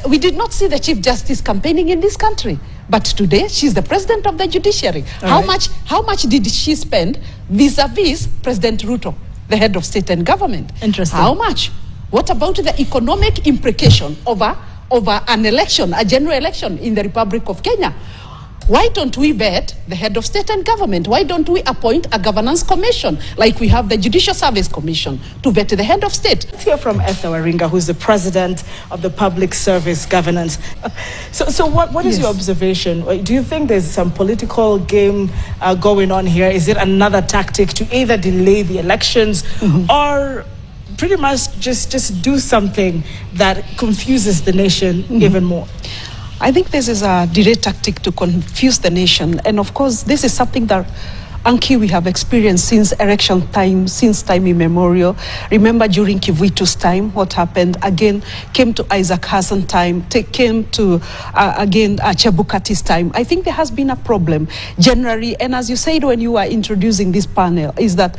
We did not see the Chief Justice campaigning in this country, but today she's the president of the judiciary. How much did she spend vis-a-vis President Ruto, the head of state and government? Interesting. How much? What about the economic implication of an election, a general election in the Republic of Kenya? Why don't we vet the head of state and government? Why don't we appoint a governance commission like we have the Judicial Service Commission to vet the head of state? Let's hear from Esther Waringa, who's the president of the Public Service Governance. So what is your observation? Do you think there's some political game going on here? Is it another tactic to either delay the elections or pretty much just do something that confuses the nation even more? I think this is a direct tactic to confuse the nation. And of course, this is something that, Anki, we have experienced since election time, since time immemorial. Remember during Kivuito's time, what happened? Again, came to Isaac Hassan time, came to, Chebukati's time. I think there has been a problem generally. And as you said when you were introducing this panel, is that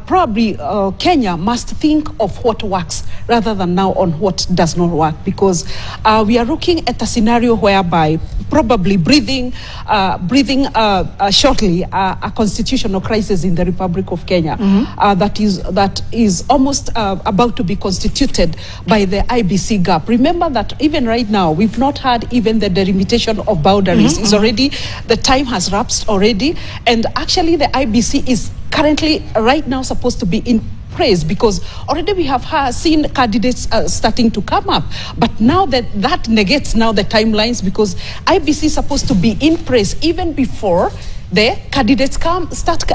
probably Kenya must think of what works rather than now on what does not work. Because we are looking at a scenario whereby probably breathing shortly a constitutional crisis in the Republic of Kenya that is almost about to be constituted by the IBC gap. Remember that even right now we've not had even the delimitation of boundaries. It's already, the time has lapsed already, and actually the IBC is currently right now supposed to be in praise because already we have seen candidates starting to come up, but now that negates now the timelines because IBC is supposed to be in praise even before the candidates start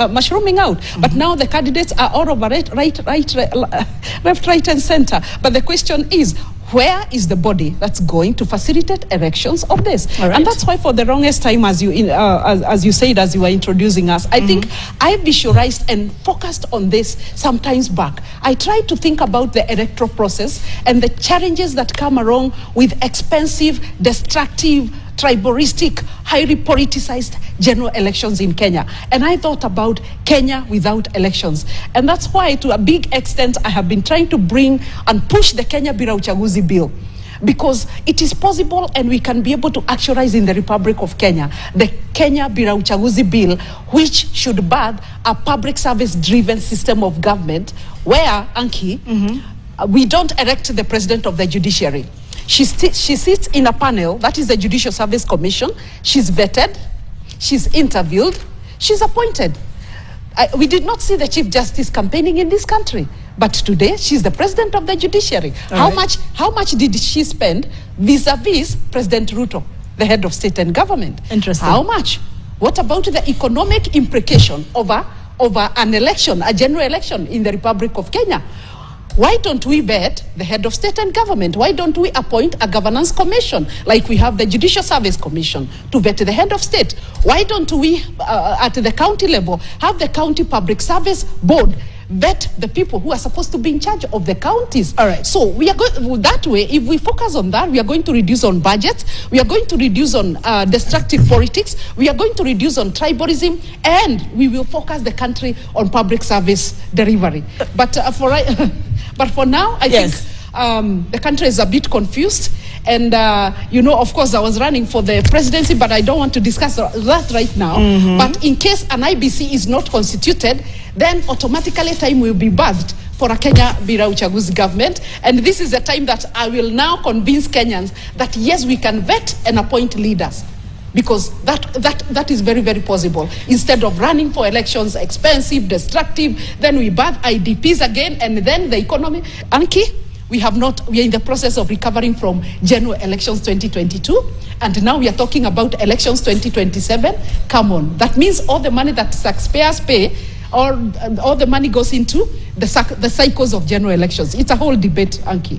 mushrooming out. But now the candidates are all over left, right, and center. But the question is, where is the body that's going to facilitate elections of this? And that's why for the longest time, as you said, as you were introducing us, I think I visualized and focused on this sometimes back. I tried to think about the electoral process and the challenges that come along with expensive, destructive, tribalistic, highly politicized general elections in Kenya. And I thought about Kenya without elections. And that's why, to a big extent, I have been trying to bring and push the Kenya Bila Uchaguzi bill. Because it is possible and we can be able to actualize in the Republic of Kenya the Kenya Bila Uchaguzi bill, which should birth a public service-driven system of government where, Anki, we don't elect the president of the judiciary. She sits in a panel, that is the Judicial Service Commission. She's vetted, she's interviewed, she's appointed. We did not see the Chief Justice campaigning in this country, but today she's the president of the judiciary. How much did she spend vis-a-vis President Ruto, the head of state and government? Interesting. How much? What about the economic implication of an election, a general election in the Republic of Kenya? Why don't we vet the head of state and government? Why don't we appoint a governance commission like we have the Judicial Service Commission to vet the head of state? Why don't we, at the county level, have the county public service board vet the people who are supposed to be in charge of the counties? All right. So we are going that way. If we focus on that, we are going to reduce on budgets. We are going to reduce on destructive politics. We are going to reduce on tribalism, and we will focus the country on public service delivery. But for now, I think the country is a bit confused. And, of course, I was running for the presidency, but I don't want to discuss that right now. But in case an IBC is not constituted, then automatically time will be birthed for a Kenya Bila Uchaguzi government. And this is the time that I will now convince Kenyans that, yes, we can vet and appoint leaders. Because that is very, very possible. Instead of running for elections, expensive, destructive, then we birth IDPs again, and then the economy. Anki, we are in the process of recovering from general elections 2022, and now we are talking about elections 2027. Come on. That means all the money that taxpayers pay, all the money goes into the cycles of general elections. It's a whole debate, Anki.